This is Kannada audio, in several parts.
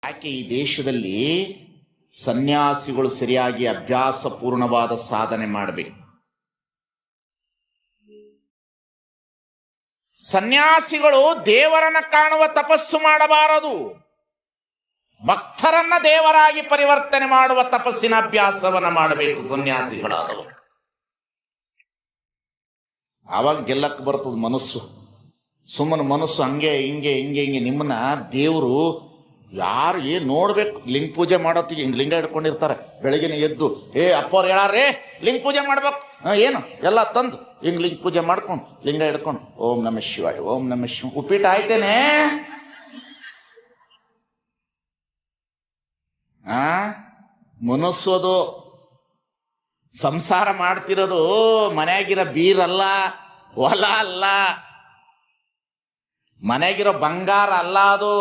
ಯಾಕೆ ಈ ದೇಶದಲ್ಲಿ ಸನ್ಯಾಸಿಗಳು ಸರಿಯಾಗಿ ಅಭ್ಯಾಸ ಪೂರ್ಣವಾದ ಸಾಧನೆ ಮಾಡಬೇಕು? ಸನ್ಯಾಸಿಗಳು ದೇವರನ್ನ ಕಾಣುವ ತಪಸ್ಸು ಮಾಡಬಾರದು, ಭಕ್ತರನ್ನ ದೇವರಾಗಿ ಪರಿವರ್ತನೆ ಮಾಡುವ ತಪಸ್ಸಿನ ಅಭ್ಯಾಸವನ್ನ ಮಾಡಬೇಕು ಸನ್ಯಾಸಿಗಳಾದವರು. ಆವಾಗ ಗೆಲ್ಲಕ್ಕೆ ಬರ್ತದ ಮನಸ್ಸು. ಸುಮ್ಮನೆ ಮನಸ್ಸು ಹಂಗೆ ಹಿಂಗೆ ಹಿಂಗೆ ಹಿಂಗೆ ನಿಮ್ಮನ್ನ ದೇವರು ಯಾರು ಏನ್ ನೋಡ್ಬೇಕು. ಲಿಂಗ ಪೂಜೆ ಮಾಡೋತ್ತಿಗೆ ಹಿಂಗ್ ಲಿಂಗ ಹಿಡ್ಕೊಂಡಿರ್ತಾರೆ. ಬೆಳಗಿನ ಎದ್ದು ಅಪ್ಪವ್ರು ಹೇಳಾರೇ ಲಿಂಗ ಪೂಜೆ ಮಾಡ್ಬೇಕು, ಏನು ಎಲ್ಲ ತಂದು ಹಿಂಗ್ ಲಿಂಗ ಪೂಜೆ ಮಾಡ್ಕೊಂಡು ಲಿಂಗ ಹಿಡ್ಕೊಂಡು ಓಂ ನಮಃ ಶಿವಾಯ ಓಂ ನಮಃ ಶಿವ. ಉಪ್ಪಿಟ್ಟು ಆಯ್ತೇನೆ? ಮನಸ್ಸು ಅದು ಸಂಸಾರ ಮಾಡ್ತಿರೋದು ಮನೆಯಾಗಿರೋ ಬೀರಲ್ಲ, ಹೊಲ ಅಲ್ಲ, ಮನೆಗಿರೋ ಬಂಗಾರ ಅಲ್ಲ, ಅದು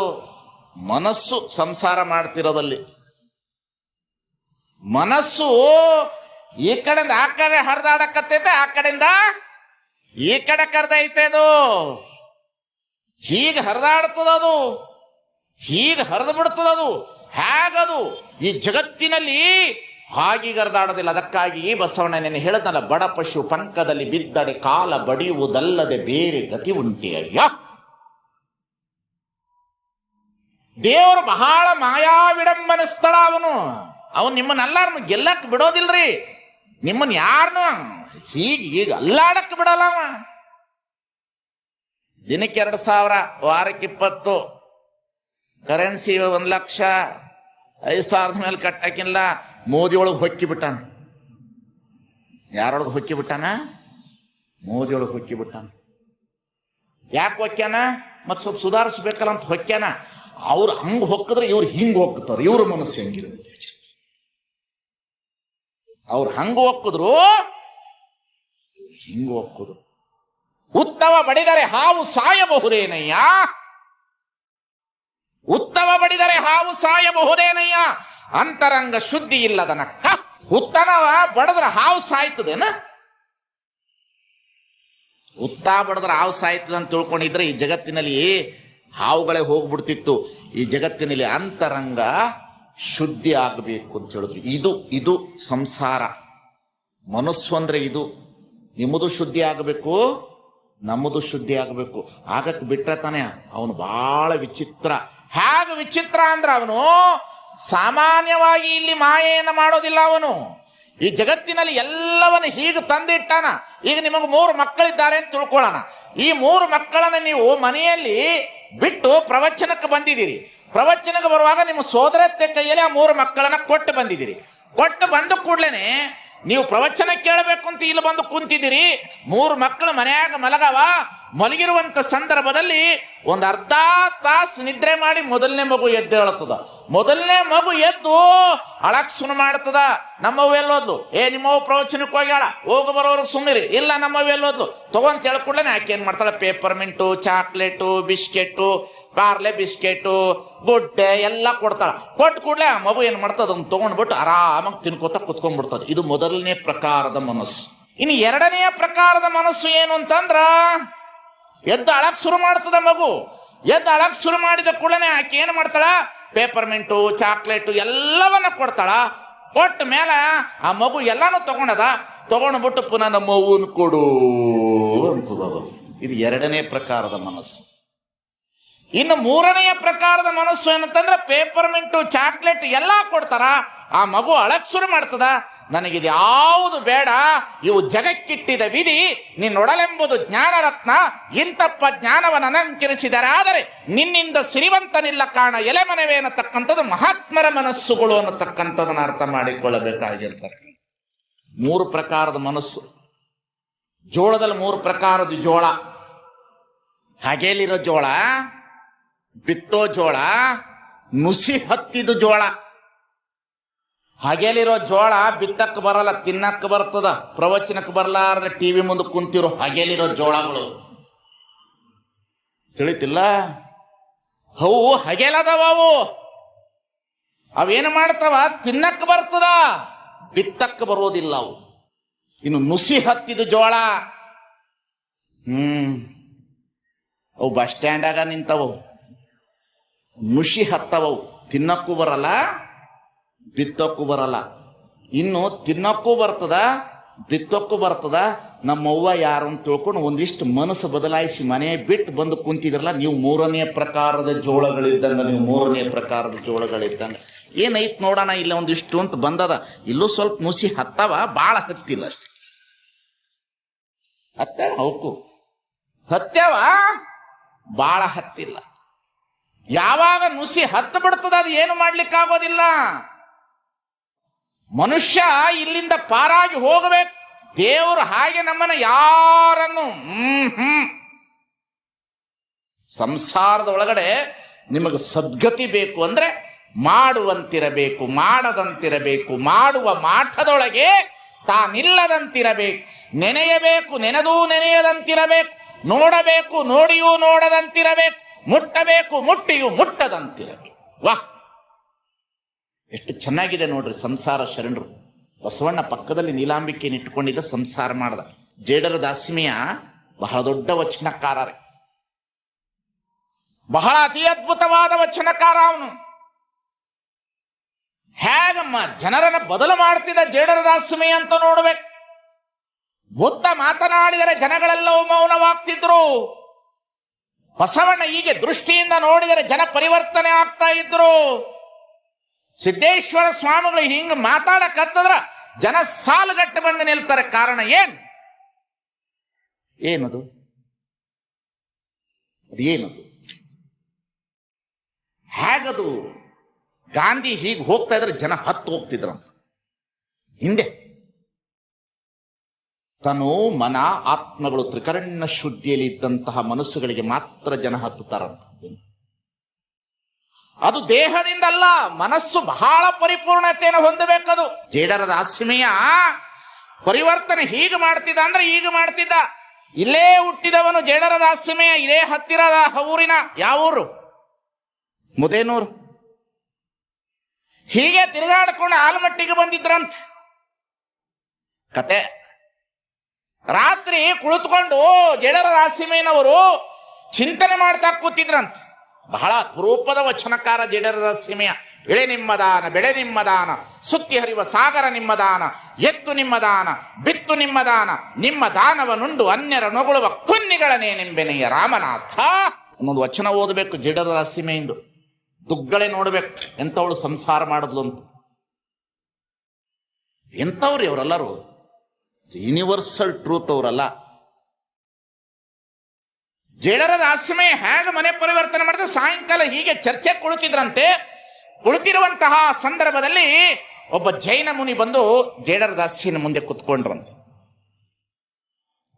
ಮನಸ್ಸು ಸಂಸಾರ ಮಾಡ್ತಿರೋದಲ್ಲಿ. ಮನಸ್ಸು ಈ ಕಡೆಯಿಂದ ಆ ಕಡೆ ಹರಿದಾಡಕತ್ತೈತೆ, ಆ ಕಡೆಯಿಂದ ಈ ಕಡೆ ಕರೆದೈತೆ. ಅದು ಹೀಗೆ ಹರಿದಾಡ್ತದದು, ಹೀಗೆ ಹರಿದು ಬಿಡ್ತದದು. ಹೇಗದು ಈ ಜಗತ್ತಿನಲ್ಲಿ ಹಾಗೀಗ ಹರಿದಾಡೋದಿಲ್ಲ. ಅದಕ್ಕಾಗಿ ಬಸವಣ್ಣನೇನು ಹೇಳಿದ್ನಲ್ಲ, ಬಡ ಪಶು ಪಂಕದಲ್ಲಿ ಬಿದ್ದಡೆ ಕಾಲ ಬಡಿಯುವುದಲ್ಲದೆ ಬೇರೆ ಗತಿ ಉಂಟೆ ಅಯ್ಯ. ದೇವರು ಬಹಳ ಮಾಯಾವಿಡಂಬನ ಸ್ಥಳ. ಅವನು ನಿಮ್ಮನ್ನೆಲ್ಲಾರನ್ನು ಗೆಲ್ಲಕ್ಕೆ ಬಿಡೋದಿಲ್ರಿ. ನಿಮ್ಮನ್ನ ಯಾರನ್ನು ಈಗ ಅಲ್ಲಾಡಕ್ಕೆ ಬಿಡಲ್ಲ ಅವ. ದಿನಕ್ಕೆ 2,000, ವಾರಕ್ಕೆ 20, ಕರೆನ್ಸಿ 1,00,000, 5,000 ಮೇಲೆ ಕಟ್ಟಾಕಿಲ್ಲ. ಮೋದಿ ಒಳಗೆ ಹೊಕ್ಕಿ ಬಿಟ್ಟಾನ. ಯಾರೊಳಗೆ ಹೊಕ್ಕಿ ಬಿಟ್ಟಾನ? ಮೋದಿ ಒಳಗೆ ಹೊಕ್ಕಿ ಬಿಟ್ಟಾನ. ಯಾಕೆ ಹೊಕ್ಕ್ಯಾನ? ಮತ್ತೆ ಸ್ವಲ್ಪ ಸುಧಾರಿಸ್ಬೇಕಲ್ಲ ಅಂತ ಹೊಕ್ಕ್ಯಾನ. ಅವ್ರು ಹಂಗ ಹೊಕ್ಕದ್ರೆ ಇವ್ರು ಹಿಂಗ ಹೋಗ್ತಾರೆ. ಇವ್ರ ಮನಸ್ಸು ಹೆಂಗಿರುತ್ತೆ? ಅವ್ರು ಹಂಗ ಹೊಕ್ಕಿದ್ರು, ಹಿಂಗ ಹೊಕ್ಕುದ್ರು. ಉತ್ತಮ ಬಡಿದರೆ ಹಾವು ಸಾಯಬಹುದೇನಯ್ಯ, ಉತ್ತಮ ಬಡಿದರೆ ಹಾವು ಸಾಯಬಹುದೇನಯ್ಯ. ಅಂತರಂಗ ಶುದ್ಧಿ ಇಲ್ಲದ ನಕ್ಕ. ಉತ್ತನವ ಬಡದ್ರ ಹಾವು ಸಾಯ್ತದೇನ? ಉತ್ತ ಬಡದ್ರ ಹಾವು ಸಾಯ್ತದ ಅಂತ ತಿಳ್ಕೊಂಡಿದ್ರೆ ಈ ಜಗತ್ತಿನಲ್ಲಿ ಹಾವುಗಳೇ ಹೋಗ್ಬಿಡ್ತಿತ್ತು. ಈ ಜಗತ್ತಿನಲ್ಲಿ ಅಂತರಂಗ ಶುದ್ಧಿ ಆಗಬೇಕು ಅಂತ ಹೇಳಿದ್ರು. ಇದು ಸಂಸಾರ. ಮನಸ್ಸು ಅಂದ್ರೆ ಇದು. ನಿಮ್ಮದು ಶುದ್ಧಿ ಆಗಬೇಕು, ನಮ್ಮದು ಶುದ್ಧಿ ಆಗಬೇಕು. ಆಗಕ್ಕೆ ಬಿಟ್ರೆ ತಾನೆ ಅವನು ಬಹಳ ವಿಚಿತ್ರ. ಹೇಗೆ ವಿಚಿತ್ರ ಅಂದ್ರೆ ಅವನು ಸಾಮಾನ್ಯವಾಗಿ ಇಲ್ಲಿ ಮಾಯೆಯನ್ನು ಮಾಡೋದಿಲ್ಲ. ಅವನು ಈ ಜಗತ್ತಿನಲ್ಲಿ ಎಲ್ಲವನ್ನು ಹೀಗೆ ತಂದಿಟ್ಟಾನ. ಈಗ ನಿಮಗೆ 3 ಮಕ್ಕಳಿದ್ದಾರೆ ಅಂತ ತಿಳ್ಕೊಳ್ಳೋಣ. ಈ 3 ಮಕ್ಕಳನ್ನ ನೀವು ಮನೆಯಲ್ಲಿ ಬಿಟ್ಟು ಪ್ರವಚನಕ್ಕೆ ಬಂದಿದ್ದೀರಿ. ಪ್ರವಚನಕ್ಕೆ ಬರುವಾಗ ನಿಮ್ಮ ಸೋದರತ್ತೆ ಕೈಯಲ್ಲಿ ಆ 3 ಮಕ್ಕಳನ್ನ ಕೊಟ್ಟು ಬಂದಿದ್ದೀರಿ. ಕೊಟ್ಟು ಬಂದ ಕೂಡ್ಲೇನೆ ನೀವು ಪ್ರವಚನ ಕೇಳಬೇಕು ಅಂತ ಇಲ್ಲಿ ಬಂದು ಕುಂತಿದ್ದೀರಿ. 3 ಮಕ್ಕಳು ಮನೆಯಾಗ ಮಲಗವ. ಮಲಗಿರುವಂತ ಸಂದರ್ಭದಲ್ಲಿ ಒಂದು ಅರ್ಧ ತಾಸು ನಿದ್ರೆ ಮಾಡಿ ಮೊದಲನೇ ಮಗು ಎದ್ದು ಹೇಳುತ್ತದ. ಮೊದಲನೇ ಮಗು ಎದ್ದು ಅಳಕ್ ಸುನ ಮಾಡ್ತದ. ನಮ್ಮವ್ವ ಎಲ್ಲೋದ್ಲು? ನಿಮ್ಮವ್ವ ಪ್ರವಚನಕ್ಕೆ ಹೋಗ್ಯಾಳ, ಹೋಗಿ ಬರೋರು ಸುಮ್ಮಿರಿ. ಇಲ್ಲ, ನಮ್ಮವ್ವ ಎಲ್ಲೋದ್ಲು ತಗೊಂತ ಹೇಳ್ಕೊಡ್ಲೇನೆ ಆಕೆ ಏನ್ ಮಾಡ್ತಾಳೆ? ಪೇಪರ್ಮೆಂಟು, ಚಾಕ್ಲೇಟು, ಬಿಸ್ಕೆಟು, ಪಾರ್ಲೆ ಬಿಸ್ಕೆಟು, ಗುಡ್ಡೆ ಎಲ್ಲ ಕೊಡ್ತಾಳ. ಕೊಟ್ಟು ಕೂಡಲೇ ಆ ಮಗು ಏನ್ ಮಾಡ್ತದ? ಅದನ್ನ ತಗೊಂಡ್ಬಿಟ್ಟು ಆರಾಮಾಗಿ ತಿನ್ಕೋತ ಕುತ್ಕೊಂಡ್ಬಿಡ್ತದೆ. ಇದು ಮೊದಲನೇ ಪ್ರಕಾರದ ಮನಸ್ಸು. ಇನ್ನು 2ನೆಯ ಪ್ರಕಾರದ ಮನಸ್ಸು ಏನು ಅಂತಂದ್ರ, ಎದ್ದು ಅಳಕ್ ಶುರು ಮಾಡ್ತದ ಮಗು. ಎದ್ದು ಅಳಕ್ ಶುರು ಮಾಡಿದ ಕೂಡಲೇ ಆಕೆ ಏನು ಮಾಡ್ತಾಳ? ಪೇಪರ್ಮೆಂಟು, ಚಾಕ್ಲೇಟು ಎಲ್ಲವನ್ನ ಕೊಡ್ತಾಳ. ಕೊಟ್ಟ ಮೇಲೆ ಆ ಮಗು ಎಲ್ಲಾನು ತಗೊಂಡ್ಬಿಟ್ಟು ಪುನಃ ನಮ್ಮ ಮಗುವನ್ನು ಕೊಡು ಅಂತದ. ಇದು 2ನೇ ಪ್ರಕಾರದ ಮನಸ್ಸು. ಇನ್ನು 3ನೆಯ ಪ್ರಕಾರದ ಮನಸ್ಸು ಏನಂತಂದ್ರೆ, ಪೇಪರ್ಮೆಂಟು, ಚಾಕ್ಲೇಟ್ ಎಲ್ಲ ಕೊಡ್ತಾರ. ಆ ಮಗು ಅಳಕ್ ಶುರು ಮಾಡ್ತದ. ನನಗಿದು ಯಾವುದು ಬೇಡ, ಇವು ಜಗಕ್ಕಿಟ್ಟಿದ ವಿಧಿ, ನಿನ್ನೊಡಲೆಂಬುದು ಜ್ಞಾನರತ್ನ. ಇಂತಪ್ಪ ಜ್ಞಾನವನ್ನು ಅಲಂಕರಿಸಿದರೆ ಆದರೆ ನಿನ್ನಿಂದ ಸಿರಿವಂತನಿಲ್ಲ ಕಾಣ ಎಲೆಮನವೇ ಅನ್ನತಕ್ಕಂಥದ್ದು ಮಹಾತ್ಮರ ಮನಸ್ಸುಗಳು ಅನ್ನತಕ್ಕಂಥದನ್ನ ಅರ್ಥ ಮಾಡಿಕೊಳ್ಳಬೇಕಾಗಿರ್ತಾರೆ. 3 ಪ್ರಕಾರದ ಮನಸ್ಸು. ಜೋಳದಲ್ಲಿ 3 ಪ್ರಕಾರದ ಜೋಳ. ಹಗೆಲಿರೋ ಜೋಳ, ಬಿತ್ತೋ ಜೋಳ, ನುಸಿ ಹತ್ತಿದ ಜೋಳ. ಹಗೆಲಿರೋ ಜೋಳ ಬಿತ್ತಕ್ಕೆ ಬರಲ್ಲ, ತಿನ್ನಕ್ಕೆ ಬರ್ತದ. ಪ್ರವಚನಕ್ಕೆ ಬರಲಾರ್ದ್ರೆ ಟಿವಿ ಮುಂದೆ ಕುಂತಿರೋ ಹಗೆಲಿರೋ ಜೋಳಗಳು ತಿಳಿತಿಲ್ಲ. ಅವು ಹಗೆಲದವ. ಅವೇನು ಮಾಡ್ತಾವ? ತಿನ್ನಕ್ಕೆ ಬರ್ತದ, ಬಿತ್ತಕ್ಕೆ ಬರೋದಿಲ್ಲ ಅವು. ಇನ್ನು ನುಸಿ ಹತ್ತಿದ ಜೋಳ, ಅವು ಬಸ್ ಸ್ಟ್ಯಾಂಡಾಗ ನಿಂತವು, ನುಸಿ ಹತ್ತವವು. ತಿನ್ನಕ್ಕೂ ಬರಲ್ಲ, ಬಿತ್ತಕ್ಕೂ ಬರಲ್ಲ. ಇನ್ನು ತಿನ್ನಕ್ಕೂ ಬರ್ತದ, ಬಿತ್ತಕ್ಕೂ ಬರ್ತದ. ನಮ್ಮವ್ವ ಯಾರು ಅಂತ ತಿಳ್ಕೊಂಡು ಒಂದಿಷ್ಟು ಮನಸ್ಸು ಬದಲಾಯಿಸಿ ಮನೆ ಬಿಟ್ಟು ಬಂದು ಕುಂತಿದ್ರಲ್ಲ, ನೀವು ಮೂರನೇ ಪ್ರಕಾರದ ಜೋಳಗಳಿದ್ದಂಗ. ಏನೈತ್ ನೋಡೋಣ ಇಲ್ಲ ಒಂದಿಷ್ಟು ಅಂತ ಬಂದದ. ಇಲ್ಲೂ ಸ್ವಲ್ಪ ನುಸಿ ಹತ್ತವ, ಭಾಳ ಹತ್ತಿಲ್ಲ ಅಷ್ಟೆ. ಹತ್ತಾವ ಅವಕ್ಕೂ ಹತ್ಯಾವ, ಭಾಳ ಹತ್ತಿಲ್ಲ. ಯಾವಾಗ ನುಸಿ ಹತ್ತು ಬಿಡ್ತದ ಅದು ಏನು ಮಾಡ್ಲಿಕ್ಕಾಗೋದಿಲ್ಲ. ಮನುಷ್ಯ ಇಲ್ಲಿಂದ ಪಾರಾಗಿ ಹೋಗಬೇಕು. ದೇವರು ಹಾಗೆ ನಮ್ಮನ್ನ ಯಾರನ್ನು ಸಂಸಾರದ ಒಳಗಡೆ ನಿಮಗೆ ಸದ್ಗತಿ ಬೇಕು ಅಂದ್ರೆ ಮಾಡುವಂತಿರಬೇಕು, ಮಾಡದಂತಿರಬೇಕು, ಮಾಡುವ ಮಾಠದೊಳಗೆ ತಾನಿಲ್ಲದಂತಿರಬೇಕು, ನೆನೆಯಬೇಕು, ನೆನೆದೂ ನೆನೆಯದಂತಿರಬೇಕು, ನೋಡಬೇಕು, ನೋಡಿಯೂ ನೋಡದಂತಿರಬೇಕು, ಮುಟ್ಟಬೇಕು, ಮುಟ್ಟಿಯೂ ಮುಟ್ಟದಂತಿರಬೇಕು. ವಾಹ್, ಎಷ್ಟು ಚೆನ್ನಾಗಿದೆ ನೋಡ್ರಿ ಸಂಸಾರ ಶರಣರು. ಬಸವಣ್ಣ ಪಕ್ಕದಲ್ಲಿ ನೀಲಾಂಬಿಕೆಯನ್ನು ಇಟ್ಟುಕೊಂಡಿದ್ದ ಸಂಸಾರ ಮಾಡ್ದ. ಜೇಡರ ದಾಸಿಮಿಯ ಬಹಳ ದೊಡ್ಡ ವಚನಕಾರ, ಬಹಳ ಅತಿ ಅದ್ಭುತವಾದ ವಚನಕಾರ ಅವನು. ಹೇಗಮ್ಮ ಜನರನ್ನ ಬದಲು ಮಾಡ್ತಿದ್ದ ಜೇಡರ ದಾಸಿಮಿ ಅಂತ ನೋಡ್ಬೇಕು. ಬುದ್ಧ ಮಾತನಾಡಿದರೆ ಜನಗಳೆಲ್ಲವೂ ಮೌನವಾಗ್ತಿದ್ರು. ಬಸವಣ್ಣ ಹೀಗೆ ದೃಷ್ಟಿಯಿಂದ ನೋಡಿದರೆ ಜನ ಪರಿವರ್ತನೆ ಆಗ್ತಾ ಇದ್ರು. ಸಿದ್ದೇಶ್ವರ ಸ್ವಾಮಿಗಳು ಹಿಂಗ ಮಾತಾಡಕತ್ತದ್ರ ಜನ ಸಾಲುಗಟ್ಟು ಬಂದು ನಿಲ್ತಾರೆ. ಕಾರಣ ಏನದು? ಅದೇನದು? ಹೇಗದು? ಗಾಂಧಿ ಹೀಗೆ ಹೋಗ್ತಾ ಇದ್ರೆ ಜನ ಹತ್ತು ಹೋಗ್ತಿದ್ರಂತ. ಹಿಂದೆ ತನು ಮನ ಆತ್ಮಗಳು ತ್ರಿಕರಣ್ಯ ಶುದ್ಧಿಯಲ್ಲಿ ಇದ್ದಂತಹ ಮನಸ್ಸುಗಳಿಗೆ ಮಾತ್ರ ಜನ ಹತ್ತುತ್ತಾರಂತ. ಅದು ದೇಹದಿಂದಲ್ಲ, ಮನಸ್ಸು ಬಹಳ ಪರಿಪೂರ್ಣತೆಯನ್ನು ಹೊಂದಬೇಕದು. ಜೇಡರ ದಾಸಿಮೆಯ ಪರಿವರ್ತನೆ ಹೀಗೆ ಮಾಡ್ತಿದ್ದ ಅಂದ್ರೆ ಈಗ ಮಾಡ್ತಿದ್ದ. ಇಲ್ಲೇ ಹುಟ್ಟಿದವನು ಜೇಡರ ದಾಸಿಮೆಯ, ಇದೇ ಹತ್ತಿರದ ಊರಿನ ಯಾವೂರು? ಮುದೇನೂರು. ಹೀಗೆ ತಿರುಗಾಡ್ಕೊಂಡು ಆಲಮಟ್ಟಿಗೆ ಬಂದಿದ್ರಂತ ಕತೆ. ರಾತ್ರಿ ಕುಳಿತುಕೊಂಡು ಜೇಡರ ದಾಸಿಮೆಯನವರು ಚಿಂತನೆ ಮಾಡ್ತಾ ಕೂತಿದ್ರಂತ. ಬಹಳ ಅಪರೂಪದ ವಚನಕಾರ ಜೇಡರ ದಾಸಿಮೆಯ. ಎಳೆ ನಿಮ್ಮದಾನ, ಬೆಳೆ ನಿಮ್ಮದಾನ, ಸುತ್ತಿ ಹರಿವ ಸಾಗರ ನಿಮ್ಮದಾನ, ಎತ್ತು ನಿಮ್ಮದಾನ, ಬಿತ್ತು ನಿಮ್ಮದಾನ, ನಿಮ್ಮ ದಾನವನುಂಡು ಅನ್ಯರ ನೊಗಳುವ ಕುನ್ನಿಗಳನ್ನೇ ನಿಂಬೆನೆಯ ರಾಮನಾಥ ಅನ್ನೊಂದು ವಚನ ಓದಬೇಕು ಜೇಡರ ದಾಸಿಮೆಯಿಂದ. ದುಗ್ಗಳೆ ನೋಡ್ಬೇಕು ಎಂಥವಳು ಸಂಸಾರ ಮಾಡಿದ್ಲು ಅಂತ. ಎಂಥವ್ರು ಇವರೆಲ್ಲರೂ? ಯೂನಿವರ್ಸಲ್ ಟ್ರೂತ್ ಅವರಲ್ಲ. ಜೇಡರ ದಾಸಿಮೆಯ ಹೇಗೆ ಮನೆ ಪರಿವರ್ತನೆ ಮಾಡಿದ್ರೆ ಸಾಯಂಕಾಲ ಹೀಗೆ ಚರ್ಚೆ ಕುಳಿತಿದ್ರಂತೆ. ಕುಳಿತಿರುವಂತಹ ಸಂದರ್ಭದಲ್ಲಿ ಒಬ್ಬ ಜೈನ ಮುನಿ ಬಂದು ಜೇಡರ ದಾಸಿನ ಮುಂದೆ ಕುತ್ಕೊಂಡ್ರಂತ.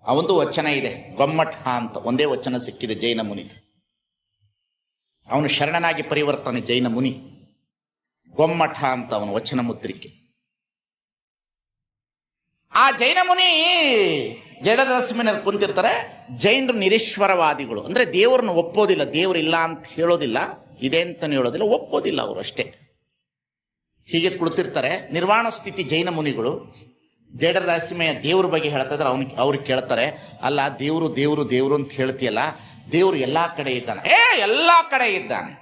ಅವೊಂದು ವಚನ ಇದೆ, ಗೊಮ್ಮಠ ಅಂತ ಒಂದೇ ವಚನ ಸಿಕ್ಕಿದೆ ಜೈನ ಮುನಿದು. ಅವನು ಶರಣನಾಗಿ ಪರಿವರ್ತನೆ ಜೈನ ಮುನಿ. ಗೊಮ್ಮಠ ಅಂತ ಅವನ ವಚನ ಮುದ್ರಿಕೆ. ಆ ಜೈನ ಮುನಿ ಜೇಡರ ದಾಸಿಮೆಯಲ್ಲಿ ಕುಂತಿರ್ತಾರೆ. ಜೈನರು ನಿರೀಶ್ವರವಾದಿಗಳು, ಅಂದ್ರೆ ದೇವರನ್ನು ಒಪ್ಪೋದಿಲ್ಲ, ದೇವರಿಲ್ಲ ಅಂತ ಹೇಳೋದಿಲ್ಲ, ಇದೆ ಅಂತಾನು ಹೇಳೋದಿಲ್ಲ, ಒಪ್ಪೋದಿಲ್ಲ ಅವರು ಅಷ್ಟೇ. ಹೀಗೆ ಕುಳಿತಿರ್ತಾರೆ ನಿರ್ವಾಣ ಸ್ಥಿತಿ ಜೈನ ಮುನಿಗಳು. ಜೇಡರ ದಾಸಿಮೆಯ ದೇವ್ರ ಬಗ್ಗೆ ಹೇಳ್ತಾ ಇದ್ರೆ ಅವ್ರಿಗೆ ಕೇಳ್ತಾರೆ, ಅಲ್ಲ ದೇವರು ದೇವರು ದೇವರು ಅಂತ ಹೇಳ್ತೀಯಲ್ಲ, ದೇವರು ಎಲ್ಲಾ ಕಡೆ ಇದ್ದಾನೆ? ಎಲ್ಲಾ ಕಡೆ ಇದ್ದಾನೆ,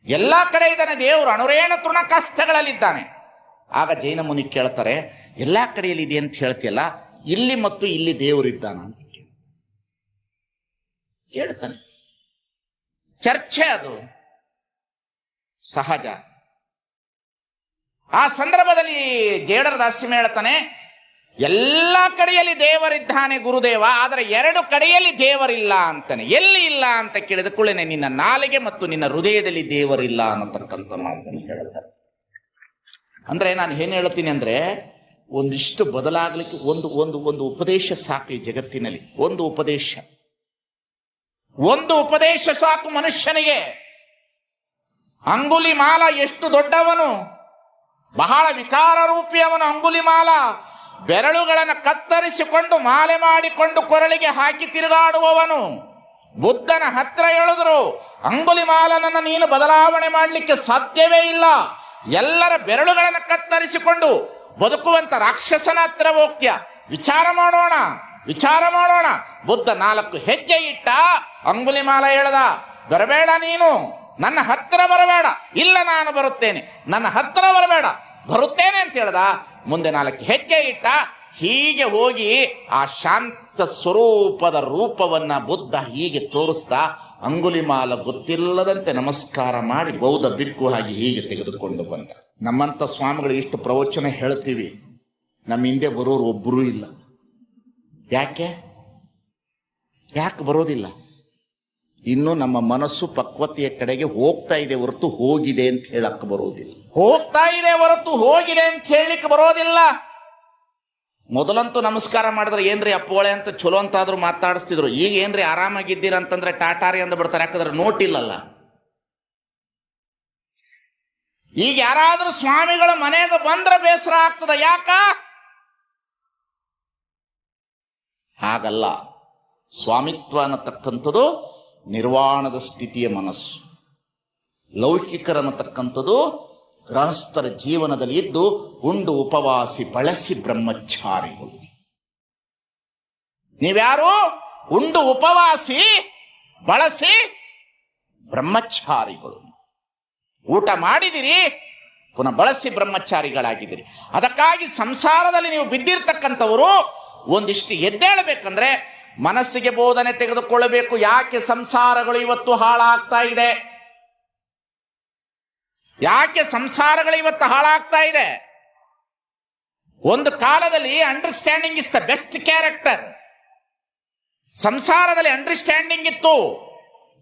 ಎಲ್ಲಾ ಕಡೆ ಇದ್ದಾನೆ ದೇವರು, ಅಣುರೇಣ ತೃಣ ಕಷ್ಟಗಳಲ್ಲಿದ್ದಾನೆ. ಆಗ ಜೈನ ಮುನಿ ಕೇಳ್ತಾರೆ, ಎಲ್ಲಾ ಕಡೆಯಲ್ಲಿ ಇದೆ ಅಂತ ಹೇಳ್ತೀಯಲ್ಲ, ಇಲ್ಲಿ ಮತ್ತು ಇಲ್ಲಿ ದೇವರು ಇದ್ದಾನ ಅಂತ ಕೇಳ್ತಾನೆ. ಚರ್ಚೆ ಅದು ಸಹಜ. ಆ ಸಂದರ್ಭದಲ್ಲಿ ಜೇಡರ ದಾಸಿಮೆ ಹೇಳ್ತಾನೆ, ಎಲ್ಲ ಕಡೆಯಲ್ಲಿ ದೇವರಿದ್ದಾನೆ ಗುರುದೇವ, ಆದರೆ ಎರಡು ಕಡೆಯಲ್ಲಿ ದೇವರಿಲ್ಲ ಅಂತಾನೆ. ಎಲ್ಲಿ ಇಲ್ಲ ಅಂತ ಕೇಳಿದ ಕೂಡಲೇ ನಿನ್ನ ನಾಲಿಗೆ ಮತ್ತು ನಿನ್ನ ಹೃದಯದಲ್ಲಿ ದೇವರಿಲ್ಲ ಅನ್ನತಕ್ಕಂಥ ಮಾತನ್ನು ಹೇಳ್ತಾರೆ. ಅಂದ್ರೆ ನಾನು ಏನು ಹೇಳ್ತೀನಿ ಅಂದ್ರೆ, ಒಂದಿಷ್ಟು ಬದಲಾಗ್ಲಿಕ್ಕೆ ಒಂದು ಒಂದು ಒಂದು ಉಪದೇಶ ಸಾಕು ಈ ಜಗತ್ತಿನಲ್ಲಿ. ಒಂದು ಉಪದೇಶ ಸಾಕು ಮನುಷ್ಯನಿಗೆ. ಅಂಗುಲಿಮಾಲ ಎಷ್ಟು ದೊಡ್ಡವನು, ಬಹಳ ವಿಕಾರ ರೂಪಿ ಅವನು ಅಂಗುಲಿಮಾಲ. ಬೆರಳುಗಳನ್ನು ಕತ್ತರಿಸಿಕೊಂಡು ಮಾಲೆ ಮಾಡಿಕೊಂಡು ಕೊರಳಿಗೆ ಹಾಕಿ ತಿರುಗಾಡುವವನು. ಬುದ್ಧನ ಹತ್ರ ಹೇಳಿದ್ರು, ಅಂಗುಲಿಮಾಲನನ್ನು ನೀನು ಬದಲಾವಣೆ ಮಾಡಲಿಕ್ಕೆ ಸಾಧ್ಯವೇ ಇಲ್ಲ, ಎಲ್ಲರ ಬೆರಳುಗಳನ್ನು ಕತ್ತರಿಸಿಕೊಂಡು ಬದುಕುವಂತ ರಾಕ್ಷಸನ ಹತ್ರ ಹೋಗ್ತೀಯ, ವಿಚಾರ ಮಾಡೋಣ. ಬುದ್ಧ 4 ಹೆಜ್ಜೆ ಇಟ್ಟ. ಅಂಗುಲಿಮಾಲ ಹೇಳ್ದ, ಬರಬೇಡ ನೀನು, ನನ್ನ ಹತ್ತಿರ ಬರಬೇಡ, ಇಲ್ಲ ನಾನು ಬರುತ್ತೇನೆ, ನನ್ನ ಹತ್ತಿರ ಬರಬೇಡ, ಬರುತ್ತೇನೆ ಅಂತ ಹೇಳ್ದ. ಮುಂದೆ 4 ಹೆಜ್ಜೆ ಇಟ್ಟ. ಹೀಗೆ ಹೋಗಿ ಆ ಶಾಂತ ಸ್ವರೂಪದ ರೂಪವನ್ನ ಬುದ್ಧ ಹೀಗೆ ತೋರಿಸ್ತಾ ಅಂಗುಲಿಮಾಲ ಗೊತ್ತಿಲ್ಲದಂತೆ ನಮಸ್ಕಾರ ಮಾಡಿ ಬೌದ್ಧ ಬಿಕ್ಕು ಹಾಗೆ ಹೀಗೆ ತೆಗೆದುಕೊಂಡು ಬಂದ. ನಮ್ಮಂಥ ಸ್ವಾಮಿಗಳು ಇಷ್ಟು ಪ್ರವಚನ ಹೇಳ್ತೀವಿ, ನಮ್ಮ ಹಿಂದೆ ಬರೋರು ಒಬ್ಬರೂ ಇಲ್ಲ. ಯಾಕೆ ಬರೋದಿಲ್ಲ? ಇನ್ನು ನಮ್ಮ ಮನಸ್ಸು ಪಕ್ವತೆಯ ಕಡೆಗೆ ಹೋಗ್ತಾ ಇದೆ ಹೊರತು ಹೋಗಿದೆ ಅಂತ ಹೇಳಕ್ಕೆ ಬರೋದಿಲ್ಲ. ಹೋಗ್ತಾ ಇದೆ ಹೊರತು ಹೋಗಿದೆ ಅಂತ ಹೇಳಲಿಕ್ಕೆ ಬರೋದಿಲ್ಲ. ಮೊದಲಂತೂ ನಮಸ್ಕಾರ ಮಾಡಿದ್ರೆ ಏನ್ರಿ ಅಪ್ಪೋಳೆ ಅಂತ ಚಲೋ ಅಂತಾದ್ರೂ ಮಾತಾಡಿಸ್ತಿದ್ರು. ಈಗ ಏನ್ರಿ ಆರಾಮಾಗಿದ್ದೀರ ಅಂತಂದ್ರೆ ಟಾಟಾರಿ ಅಂದ ಬಿಡ್ತಾರೆ, ಯಾಕಂದ್ರೆ ನೋಟ್ ಇಲ್ಲಲ್ಲ. ಈಗ ಯಾರಾದ್ರೂ ಸ್ವಾಮಿಗಳ ಮನೆಗೆ ಬಂದ್ರೆ ಬೇಸರ ಆಗ್ತದ. ಯಾಕ? ಹಾಗಲ್ಲ. ಸ್ವಾಮಿತ್ವ ಅನ್ನತಕ್ಕಂಥದ್ದು ನಿರ್ವಾಣದ ಸ್ಥಿತಿಯ ಮನಸ್ಸು. ಲೌಕಿಕರನ್ನತಕ್ಕಂಥದ್ದು ಗೃಹಸ್ಥರ ಜೀವನದಲ್ಲಿ ಇದ್ದು ಉಂಡು ಉಪವಾಸಿ ಬಳಸಿ ಬ್ರಹ್ಮಚಾರಿಗಳು. ನೀವ್ಯಾರು? ಉಂಡು ಉಪವಾಸಿ ಬಳಸಿ ಬ್ರಹ್ಮಚಾರಿಗಳು. ಊಟ ಮಾಡಿದಿರಿ, ಪುನಃ ಬಳಸಿ ಬ್ರಹ್ಮಚಾರಿಗಳಾಗಿದ್ದೀರಿ. ಅದಕ್ಕಾಗಿ ಸಂಸಾರದಲ್ಲಿ ನೀವು ಬಿದ್ದಿರ್ತಕ್ಕಂಥವರು ಒಂದಿಷ್ಟು ಎದ್ದೇಳಬೇಕಂದ್ರೆ ಮನಸ್ಸಿಗೆ ಬೋಧನೆ ತೆಗೆದುಕೊಳ್ಳಬೇಕು. ಯಾಕೆ ಸಂಸಾರಗಳು ಇವತ್ತು ಹಾಳಾಗ್ತಾ ಇದೆ? ಯಾಕೆ ಸಂಸಾರಗಳು ಇವತ್ತು ಹಾಳಾಗ್ತಾ ಇದೆ? ಒಂದು ಕಾಲದಲ್ಲಿ understanding is the best character. ಸಂಸಾರದಲ್ಲಿ ಅಂಡರ್ಸ್ಟ್ಯಾಂಡಿಂಗ್ ಇತ್ತು.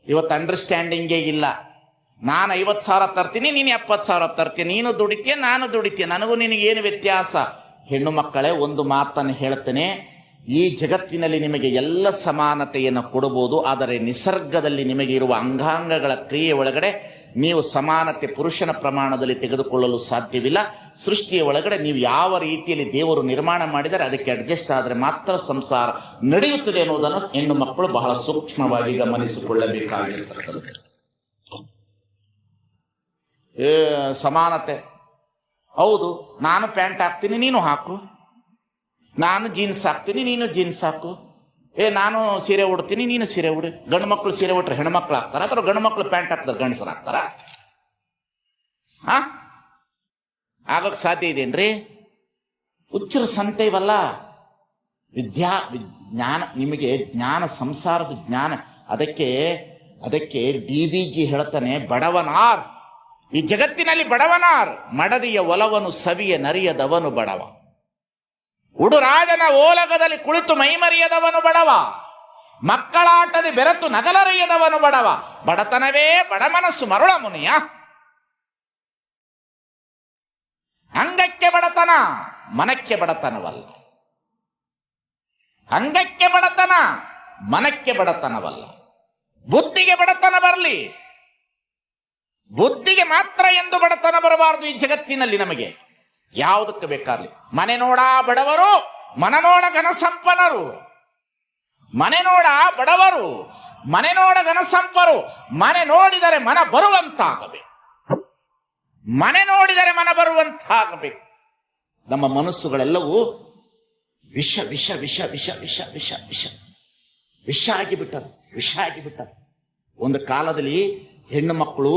ಇವತ್ತು ಅಂಡರ್ಸ್ಟ್ಯಾಂಡಿಂಗೇ ಇಲ್ಲ. ನಾನು 50,000 ತರ್ತೀನಿ, ನೀನು 70,000 ತರ್ತೀನಿ. ನೀನು ದುಡಿತೀಯ, ನಾನು ದುಡಿತೀಯ, ನನಗೂ ನಿನಗೇನು ವ್ಯತ್ಯಾಸ? ಹೆಣ್ಣು ಮಕ್ಕಳೇ, ಒಂದು ಮಾತನ್ನು ಹೇಳ್ತೇನೆ. ಈ ಜಗತ್ತಿನಲ್ಲಿ ನಿಮಗೆ ಎಲ್ಲ ಸಮಾನತೆಯನ್ನು ಕೊಡಬಹುದು, ಆದರೆ ನಿಸರ್ಗದಲ್ಲಿ ನಿಮಗೆ ಇರುವ ಅಂಗಾಂಗಗಳ ಕ್ರಿಯೆ ಒಳಗಡೆ ನೀವು ಸಮಾನತೆ ಪುರುಷನ ಪ್ರಮಾಣದಲ್ಲಿ ತೆಗೆದುಕೊಳ್ಳಲು ಸಾಧ್ಯವಿಲ್ಲ. ಸೃಷ್ಟಿಯ ಒಳಗಡೆ ನೀವು ಯಾವ ರೀತಿಯಲ್ಲಿ ದೇವರು ನಿರ್ಮಾಣ ಮಾಡಿದರೆ ಅದಕ್ಕೆ ಅಡ್ಜಸ್ಟ್ ಆದರೆ ಮಾತ್ರ ಸಂಸಾರ ನಡೆಯುತ್ತದೆ ಅನ್ನೋದನ್ನು ಹೆಣ್ಣು ಮಕ್ಕಳು ಬಹಳ ಸೂಕ್ಷ್ಮವಾಗಿ ಗಮನಿಸಿಕೊಳ್ಳಬೇಕಾಗಿರ್ತಕ್ಕಂಥದ್ದು. ಸಮಾನತೆ ಹೌದು, ನಾನು ಪ್ಯಾಂಟ್ ಹಾಕ್ತೀನಿ, ನೀನು ಹಾಕು. ನಾನು ಜೀನ್ಸ್ ಹಾಕ್ತೀನಿ, ನೀನು ಜೀನ್ಸ್ ಹಾಕು. ನಾನು ಸೀರೆ ಉಡ್ತೀನಿ, ನೀನು ಸೀರೆ ಉಡಿ. ಗಂಡು ಮಕ್ಕಳು ಸೀರೆ ಉಟ್ರೆ ಹೆಣ್ಮಕ್ಳು ಹಾಕ್ತಾರ, ಅಥವಾ ಗಂಡು ಮಕ್ಕಳು ಪ್ಯಾಂಟ್ ಹಾಕ್ತಾರೆ ಗಂಡಸರು ಹಾಕ್ತಾರ? ಆಗಕ್ಕೆ ಸಾಧ್ಯ ಇದೆಯೇನ್ರಿ? ಹುಚ್ಚರ ಸಂತೆ ಇವಲ್ಲ. ಜ್ಞಾನ, ನಿಮಗೆ ಜ್ಞಾನ, ಸಂಸಾರದ ಜ್ಞಾನ. ಅದಕ್ಕೆ DVG ಹೇಳ್ತಾನೆ, ಬಡವನಾರ್ ಈ ಜಗತ್ತಿನಲ್ಲಿ ಬಡವನಾರ್, ಮಡದಿಯ ಒಲವನು ಸವಿಯ ನರಿಯದವನು ಬಡವ. ಉಡುರಾಜನ ಓಲಗದಲ್ಲಿ ಕುಳಿತು ಮೈಮರಿಯದವನು ಬಡವ. ಮಕ್ಕಳಾಟದಿ ಬೆರೆತು ನಗಲರಿಯದವನು ಬಡವ. ಬಡತನವೇ ಬಡಮನಸ್ಸು ಮರುಳ ಮುನಿಯ. ಅಂಗಕ್ಕೆ ಬಡತನ, ಮನಕ್ಕೆ ಬಡತನವಲ್ಲ. ಅಂಗಕ್ಕೆ ಬಡತನ, ಮನಕ್ಕೆ ಬಡತನವಲ್ಲ. ಬುದ್ಧಿಗೆ ಬಡತನ ಬರಲಿ, ಬುದ್ಧಿಗೆ ಮಾತ್ರ ಎಂದು ಬಡತನ ಬರಬಾರದು ಈ ಜಗತ್ತಿನಲ್ಲಿ. ನಮಗೆ ಯಾವುದಕ್ಕೆ ಬೇಕಾಗಲಿ. ಮನೆ ನೋಡ ಬಡವರು, ಮನ ನೋಡ ಘನಸಂಪನ್ನರು. ಮನೆ ನೋಡ ಬಡವರು, ಮನೆ ನೋಡ ಘನಸಂಪರು. ಮನೆ ನೋಡಿದರೆ ಮನ ಬರುವಂತಾಗಬೇಕು. ಮನೆ ನೋಡಿದರೆ ಮನ ಬರುವಂತಾಗಬೇಕು. ನಮ್ಮ ಮನಸ್ಸುಗಳೆಲ್ಲವೂ ವಿಷ ವಿಷ ವಿಷ ವಿಷ ವಿಷ ವಿಷ ವಿಷ ವಿಷ ಆಗಿಬಿಟ್ಟದು. ಒಂದು ಕಾಲದಲ್ಲಿ ಹೆಣ್ಣು ಮಕ್ಕಳು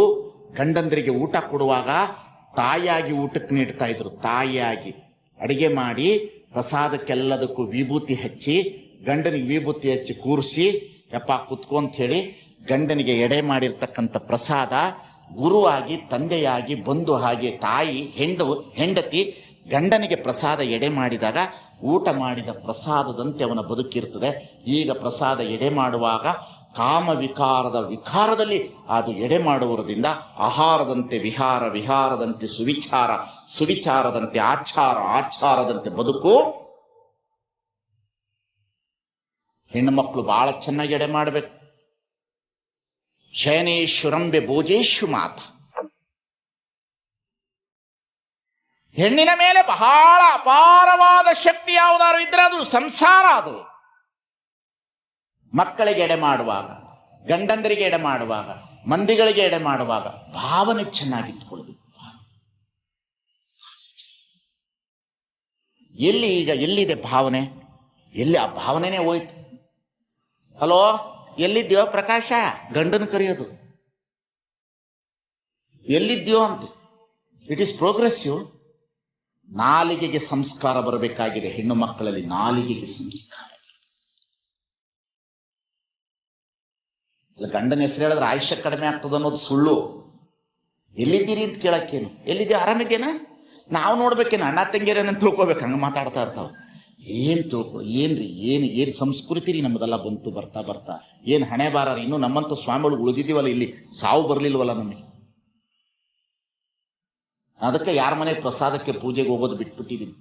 ಗಂಡಂದರಿಗೆ ಊಟ ಕೊಡುವಾಗ ತಾಯಿಯಾಗಿ ಊಟಕ್ಕೆ ನೀಡ್ತಾ ಇದ್ರು. ತಾಯಿಯಾಗಿ ಅಡಿಗೆ ಮಾಡಿ ಪ್ರಸಾದಕ್ಕೆಲ್ಲದಕ್ಕೂ ವಿಭೂತಿ ಹಚ್ಚಿ, ಗಂಡನಿಗೆ ವಿಭೂತಿ ಹಚ್ಚಿ ಕೂರಿಸಿ, ಯಪ್ಪ ಕುತ್ಕೊಂತ ಹೇಳಿ ಗಂಡನಿಗೆ ಎಡೆ ಮಾಡಿರ್ತಕ್ಕಂಥ ಪ್ರಸಾದ ಗುರುವಾಗಿ, ತಂದೆಯಾಗಿ, ಬಂಧು ಹಾಗೆ ತಾಯಿ, ಹೆಂಡತಿ ಗಂಡನಿಗೆ ಪ್ರಸಾದ ಎಡೆ ಮಾಡಿದಾಗ ಊಟ ಮಾಡಿದ ಪ್ರಸಾದದಂತೆ ಅವನ ಬದುಕಿರ್ತದೆ. ಈಗ ಪ್ರಸಾದ ಎಡೆ ಮಾಡುವಾಗ ಕಾಮ ವಿಕಾರದಲ್ಲಿ ಅದು ಎಡೆ ಮಾಡುವುದರಿಂದ ಆಹಾರದಂತೆ ವಿಹಾರ, ವಿಹಾರದಂತೆ ಸುವಿಚಾರ, ಸುವಿಚಾರದಂತೆ ಆಚಾರ, ಆಚಾರದಂತೆ ಬದುಕು. ಹೆಣ್ಣು ಮಕ್ಕಳು ಬಹಳ ಚೆನ್ನಾಗಿ ಎಡೆ ಮಾಡಬೇಕು. ಶಯನೇಶ್ವರಂಬೆ ಭೋಜೇಶು ಮಾತ. ಹೆಣ್ಣಿನ ಮೇಲೆ ಬಹಳ ಅಪಾರವಾದ ಶಕ್ತಿ ಯಾವುದಾದ್ರು ಇದ್ರೆ ಅದು ಸಂಸಾರ. ಅದು ಮಕ್ಕಳಿಗೆ ಎಡೆ ಮಾಡುವಾಗ, ಗಂಡಂದರಿಗೆ ಎಡೆ ಮಾಡುವಾಗ, ಮಂದಿಗಳಿಗೆ ಎಡೆ ಮಾಡುವಾಗ ಭಾವನೆ ಚೆನ್ನಾಗಿಟ್ಕೊಳ್ಬೇಕು. ಎಲ್ಲಿದೆ ಭಾವನೆ? ಎಲ್ಲಿ ಆ ಭಾವನೆನೇ ಹೋಯ್ತು. ಹಲೋ, ಎಲ್ಲಿದ್ದೀವ ಪ್ರಕಾಶ? ಗಂಡನ ಕರೆಯೋದು. ಎಲ್ಲಿದ್ಯೋ ಅಂತ. It is progressive. ನಾಲಿಗೆಗೆ ಸಂಸ್ಕಾರ ಬರಬೇಕಾಗಿದೆ ಹೆಣ್ಣು ಮಕ್ಕಳಲ್ಲಿ, ನಾಲಿಗೆಗೆ ಸಂಸ್ಕಾರ. ಗಂಡನ ಹೆಸರು ಹೇಳಿದ್ರೆ ಆಯುಷ್ಯ ಕಡಿಮೆ ಆಗ್ತದೆ ಅನ್ನೋದು ಸುಳ್ಳು. ಎಲ್ಲಿದ್ದೀರಿ ಅಂತ ಕೇಳಕ್ಕೇನು, ಎಲ್ಲಿದ್ದೀವಿ ಆರಾಮಿದ್ದೇನ, ನಾವು ನೋಡ್ಬೇಕೇನು, ಅಣ್ಣ ತಂಗಿಯರೇನಂತ ತಿಳ್ಕೊಬೇಕು. ಹಂಗೆ ಮಾತಾಡ್ತಾ ಇರ್ತಾವ. ಏನು ತಿಳ್ಕೊ, ಏನ್ರಿ, ಏನು ಸಂಸ್ಕೃತಿ ರೀ ನಮ್ಮದೆಲ್ಲ ಬಂತು ಬರ್ತಾ ಬರ್ತಾ. ಏನು ಹಣೆ ಬಾರ ರೀ, ಇನ್ನೂ ನಮ್ಮಂಥ ಸ್ವಾಮಿಗಳು ಉಳಿದಿದ್ದೀವಲ್ಲ, ಇಲ್ಲಿ ಸಾವು ಬರಲಿಲ್ವಲ್ಲ ನಮಗೆ. ಅದಕ್ಕೆ ಯಾರ ಮನೆ ಪ್ರಸಾದಕ್ಕೆ ಪೂಜೆಗೆ ಹೋಗೋದು ಬಿಟ್ಬಿಟ್ಟಿದ್ದೀನಿ,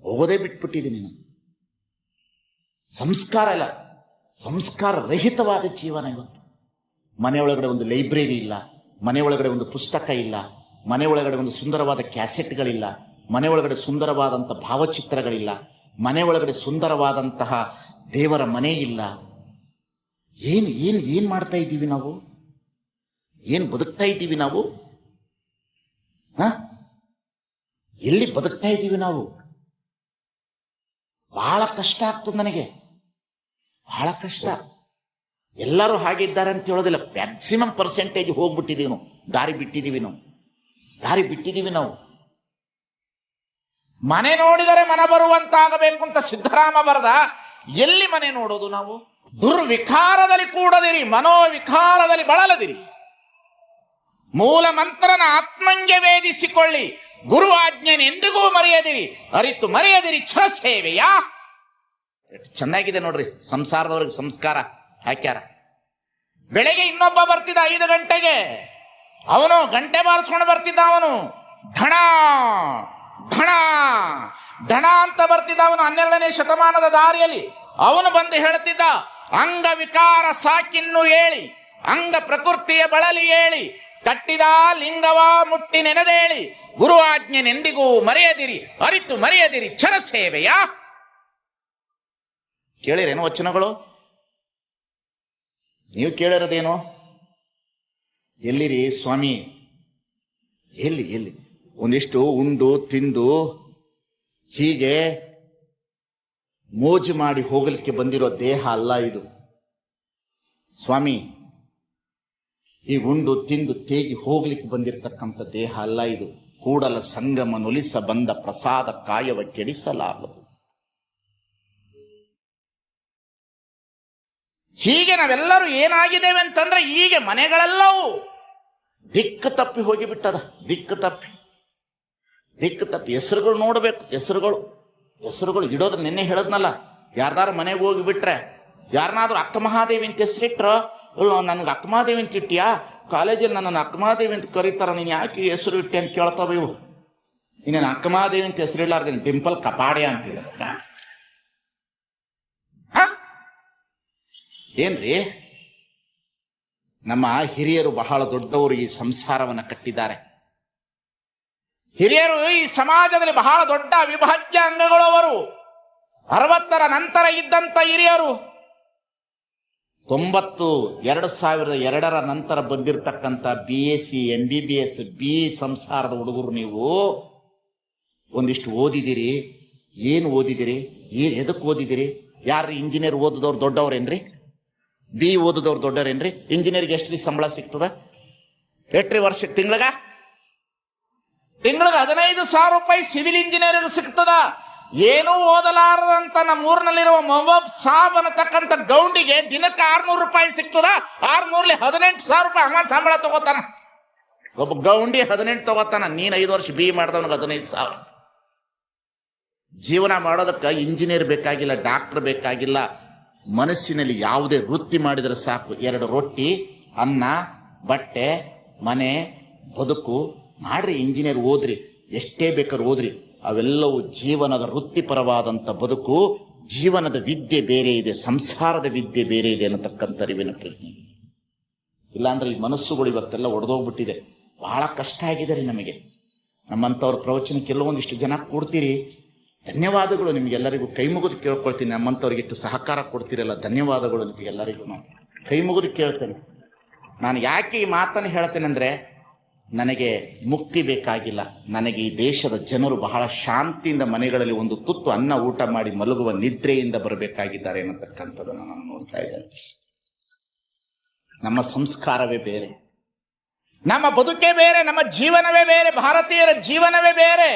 ಹೋಗೋದೇ ಬಿಟ್ಬಿಟ್ಟಿದ್ದೀನಿ ನಾನು. ಸಂಸ್ಕಾರ ಇಲ್ಲ, ಸಂಸ್ಕಾರ ರಹಿತವಾದ ಜೀವನ ಇವತ್ತು. ಮನೆಯೊಳಗಡೆ ಒಂದು ಲೈಬ್ರರಿ ಇಲ್ಲ, ಮನೆಯೊಳಗಡೆ ಒಂದು ಪುಸ್ತಕ ಇಲ್ಲ, ಮನೆಯೊಳಗಡೆ ಒಂದು ಸುಂದರವಾದ ಕ್ಯಾಸೆಟ್ಗಳಿಲ್ಲ, ಮನೆಯೊಳಗಡೆ ಸುಂದರವಾದಂಥ ಭಾವಚಿತ್ರಗಳಿಲ್ಲ, ಮನೆಯೊಳಗಡೆ ಸುಂದರವಾದಂತಹ ದೇವರ ಮನೆ ಇಲ್ಲ. ಏನು ಏನು ಏನು ಮಾಡ್ತಾ ಇದ್ದೀವಿ ನಾವು, ಏನು ಬದುಕ್ತಾ ಇದ್ದೀವಿ ನಾವು, ಎಲ್ಲಿ ಬದುಕ್ತಾ ಇದ್ದೀವಿ ನಾವು? ಬಹಳ ಕಷ್ಟ ಆಗ್ತದೆ ನನಗೆ, ಬಹಳ ಕಷ್ಟ. ಎಲ್ಲರೂ ಹಾಗಿದ್ದಾರೆ ಅಂತ ಹೇಳೋದಿಲ್ಲ, ಮ್ಯಾಕ್ಸಿಮಮ್ ಪರ್ಸೆಂಟೇಜ್ ಹೋಗ್ಬಿಟ್ಟಿದೀವಿ ನಾವು, ದಾರಿ ಬಿಟ್ಟಿದ್ದೀವಿ ನಾವು. ಮನೆ ನೋಡಿದರೆ ಮನ ಬರುವಂತಾಗಬೇಕು ಅಂತ ಸಿದ್ದರಾಮ ಬರದ, ಎಲ್ಲಿ ಮನೆ ನೋಡೋದು ನಾವು? ದುರ್ವಿಕಾರದಲ್ಲಿ ಕೂಡದಿರಿ, ಮನೋವಿಕಾರದಲ್ಲಿ ಬಳಲದಿರಿ. ಮೂಲ ಮಂತ್ರನ ಆತ್ಮಂಗೆ ವೇದಿಸಿಕೊಳ್ಳಿ, ಗುರು ಆಜ್ಞೆನ ಎಂದಿಗೂ ಮರೆಯದಿರಿ, ಅರಿತು ಮರೆಯದಿರಿ ಛಲ ಸೇವೆಯ. ಚೆನ್ನಾಗಿದೆ ನೋಡ್ರಿ, ಸಂಸಾರದವ್ರಿಗೆ ಸಂಸ್ಕಾರ ಹಾಕ್ಯಾರ. ಬೆಳಗ್ಗೆ ಇನ್ನೊಬ್ಬ ಬರ್ತಿದ್ದ 5 ಗಂಟೆಗೆ, ಅವನು ಗಂಟೆ ಬಾರಿಸ್ಕೊಂಡು ಬರ್ತಿದ್ದ, ಅವನು ಢಣ ಢಣ ಢಣ ಅಂತ ಬರ್ತಿದ್ದ. ಅವನು 12ನೇ ಶತಮಾನದ ದಾರಿಯಲ್ಲಿ ಅವನು ಬಂದು ಹೇಳ್ತಿದ್ದ, ಅಂಗವಿಕಾರ ಸಾಕಿನ್ನು ಹೇಳಿ, ಅಂಗ ಪ್ರಕೃತಿಯ ಬಳಲಿ ಹೇಳಿ, ಕಟ್ಟಿದ ಲಿಂಗವ ಮುಟ್ಟಿ ನೆನೆದೇಳಿ, ಗುರು ಆಜ್ಞೆನೆಂದಿಗೂ ಮರೆಯದಿರಿ, ಅರಿತು ಮರೆಯದಿರಿ ಛಲ ಸೇವೆಯ. ಕೇಳಿರೇನು ವಚನಗಳು? ನೀವು ಕೇಳಿರೋದೇನು? ಎಲ್ಲಿರಿ ಸ್ವಾಮಿ, ಎಲ್ಲಿ ಒಂದಿಷ್ಟು ಉಂಡು ತಿಂದು ಹೀಗೆ ಮೋಜು ಮಾಡಿ ಹೋಗಲಿಕ್ಕೆ ಬಂದಿರೋ ದೇಹ ಅಲ್ಲ ಇದು ಸ್ವಾಮಿ. ಈ ಉಂಡು ತಿಂದು ತೇಗಿ ಹೋಗ್ಲಿಕ್ಕೆ ಬಂದಿರತಕ್ಕಂಥ ದೇಹ ಅಲ್ಲ ಇದು. ಕೂಡಲ ಸಂಗಮ ನುಲಿಸ ಬಂದ ಪ್ರಸಾದ ಕಾಯವ ಕೆಡಿಸಲಾಗದು. ಹೀಗೆ ನಾವೆಲ್ಲರೂ ಏನಾಗಿದ್ದೇವೆ ಅಂತಂದ್ರೆ, ಹೀಗೆ ಮನೆಗಳೆಲ್ಲವೂ ದಿಕ್ಕು ತಪ್ಪಿ ಹೋಗಿಬಿಟ್ಟದ. ದಿಕ್ಕು ತಪ್ಪಿ ಹೆಸರುಗಳು ನೋಡಬೇಕು. ಹೆಸರುಗಳು ಇಡೋದ್ರ ನಿನ್ನೆ ಹೇಳದ್ನಲ್ಲ, ಯಾರ್ದಾರು ಮನೆಗೆ ಹೋಗಿಬಿಟ್ರೆ, ಯಾರನ್ನಾದ್ರೂ ಅಕ್ಕ ಮಹಾದೇವಿ ಅಂತ ಹೆಸರಿಟ್ರ, ನನಗೆ ಅಕ್ಕ ಮಹಾದೇವಿ ಅಂತ ಇಟ್ಟಿಯಾ, ಕಾಲೇಜಲ್ಲಿ ನನ್ನನ್ನು ಅಕ್ಕ ಮಹಾದೇವಿ ಅಂತ ಕರೀತಾರ, ನೀನು ಯಾಕೆ ಹೆಸರು ಇಟ್ಟೆ ಅಂತ ಕೇಳ್ತಾವ ಇವು. ಇನ್ನೇನು ಅಕ್ಕ ಮಹಾದೇವಿ ಅಂತ ಹೆಸರಿಲ್ಲಾರ್ದೇನು ಡಿಂಪಲ್ ಕಪಾಡ್ಯ ಅಂತಿದ. ಏನ್ರಿ, ನಮ್ಮ ಹಿರಿಯರು ಬಹಳ ದೊಡ್ಡವರು ಈ ಸಂಸಾರವನ್ನು ಕಟ್ಟಿದ್ದಾರೆ. ಹಿರಿಯರು ಈ ಸಮಾಜದಲ್ಲಿ ಬಹಳ ದೊಡ್ಡ ಅವಿಭಾಜ್ಯ ಅಂಗಗಳು. ಅವರು 60ರ ನಂತರ ಇದ್ದಂತ ಹಿರಿಯರು, 2002ರ ನಂತರ ಬಂದಿರತಕ್ಕಂಥ BSc MBBS BE ಸಂಸಾರದ ಹುಡುಗರು. ನೀವು ಒಂದಿಷ್ಟು ಓದಿದಿರಿ, ಏನು ಓದಿದಿರಿ, ಎದಕ್ಕೆ ಓದಿದಿರಿ? ಯಾರು ಇಂಜಿನಿಯರ್ ಓದಿದವ್ರು ದೊಡ್ಡವ್ರೇನ್ರಿ? BE ಓದಿದವ್ರು ದೊಡ್ಡವ್ರೇನ್ರಿ? ಇಂಜಿನಿಯರ್ಗೆ ಎಷ್ಟು ಸಂಬಳ ಸಿಗ್ತದ? ಎಷ್ಟ್ರಿ ವರ್ಷಕ್ಕೆ? ತಿಂಗಳಿಗೆ 15,000 ರೂಪಾಯಿ ಸಿವಿಲ್ ಇಂಜಿನಿಯರ್ಗೆ ಸಿಗ್ತದ. ಏನೂ ಓದಲಾರದಂತ ನಮ್ಮ ಊರಿನಲ್ಲಿರುವ ಮೊಹಮ್ಮದ್ ಸಾಬ್ ಅನ್ನತಕ್ಕಂಥ ಗೌಂಡಿಗೆ ದಿನಕ್ಕೆ 600 ರೂಪಾಯಿ ಸಿಗ್ತದ. 600ರಲ್ಲಿ 18,000 ರೂಪಾಯಿ ಅಮ್ಮ ಸಂಬಳ ತಗೋತಾನ. ಒಬ್ಬ ಗೌಂಡಿ 18 ತಗೋತಾನ. ನೀನ್ 5 ವರ್ಷ BE ಮಾಡಿದವನಿಗೆ 15,000. ಜೀವನ ಮಾಡೋದಕ್ಕೆ ಇಂಜಿನಿಯರ್ ಬೇಕಾಗಿಲ್ಲ, ಡಾಕ್ಟರ್ ಬೇಕಾಗಿಲ್ಲ. ಮನಸ್ಸಿನಲ್ಲಿ ಯಾವುದೇ ವೃತ್ತಿ ಮಾಡಿದರೆ ಸಾಕು. 2 ರೊಟ್ಟಿ, ಅನ್ನ, ಬಟ್ಟೆ, ಮನೆ, ಬದುಕು ಮಾಡ್ರಿ. ಇಂಜಿನಿಯರ್ ಓದ್ರಿ, ಎಷ್ಟೇ ಬೇಕಾದ್ರೂ ಓದ್ರಿ. ಅವೆಲ್ಲವೂ ಜೀವನದ ವೃತ್ತಿಪರವಾದಂಥ ಬದುಕು. ಜೀವನದ ವಿದ್ಯೆ ಬೇರೆ ಇದೆ, ಸಂಸಾರದ ವಿದ್ಯೆ ಬೇರೆ ಇದೆ ಅನ್ನತಕ್ಕಂಥ ಅರಿವಿನ ಪ್ರಜ್ಞೆ. ಇಲ್ಲಾಂದ್ರೆ ಈ ಮನಸ್ಸುಗಳು ಇವತ್ತೆಲ್ಲ ಒಡೆದೋಗ್ಬಿಟ್ಟಿದೆ. ಬಹಳ ಕಷ್ಟ ಆಗಿದೆ ರೀ ನಮಗೆ. ನಮ್ಮಂಥವ್ರ ಪ್ರವಚನಕ್ಕೆ ಕೆಲವೊಂದಿಷ್ಟು ಜನ ಕೊಡ್ತೀರಿ, ಧನ್ಯವಾದಗಳು ನಿಮಗೆಲ್ಲರಿಗೂ. ಕೈ ಮುಗಿದು ಕೇಳ್ಕೊಳ್ತೀನಿ, ನಮ್ಮಂಥವ್ರಿಗೆ ಇಷ್ಟು ಸಹಕಾರ ಕೊಡ್ತೀರಲ್ಲ, ಧನ್ಯವಾದಗಳು ನಿಮಗೆಲ್ಲರಿಗೂ. ನಾನು ಕೈ ಮುಗಿದು ಕೇಳ್ತೇನೆ. ನಾನು ಯಾಕೆ ಈ ಮಾತನ್ನು ಹೇಳ್ತೇನೆ ಅಂದರೆ, ನನಗೆ ಮುಕ್ತಿ ಬೇಕಾಗಿಲ್ಲ. ನನಗೆ ಈ ದೇಶದ ಜನರು ಬಹಳ ಶಾಂತಿಯಿಂದ ಮನೆಗಳಲ್ಲಿ ಒಂದು ತುತ್ತು ಅನ್ನ ಊಟ ಮಾಡಿ ಮಲಗುವ ನಿದ್ರೆಯಿಂದ ಬರಬೇಕಾಗಿದ್ದಾರೆ ಅನ್ನತಕ್ಕಂಥದ್ದನ್ನು ನಾನು ನೋಡ್ತಾ ಇದ್ದೇನೆ. ನಮ್ಮ ಸಂಸ್ಕಾರವೇ ಬೇರೆ. ನಮ್ಮ ಬದುಕೇ ಬೇರೆ, ನಮ್ಮ ಜೀವನವೇ ಬೇರೆ, ಭಾರತೀಯರ ಜೀವನವೇ ಬೇರೆ.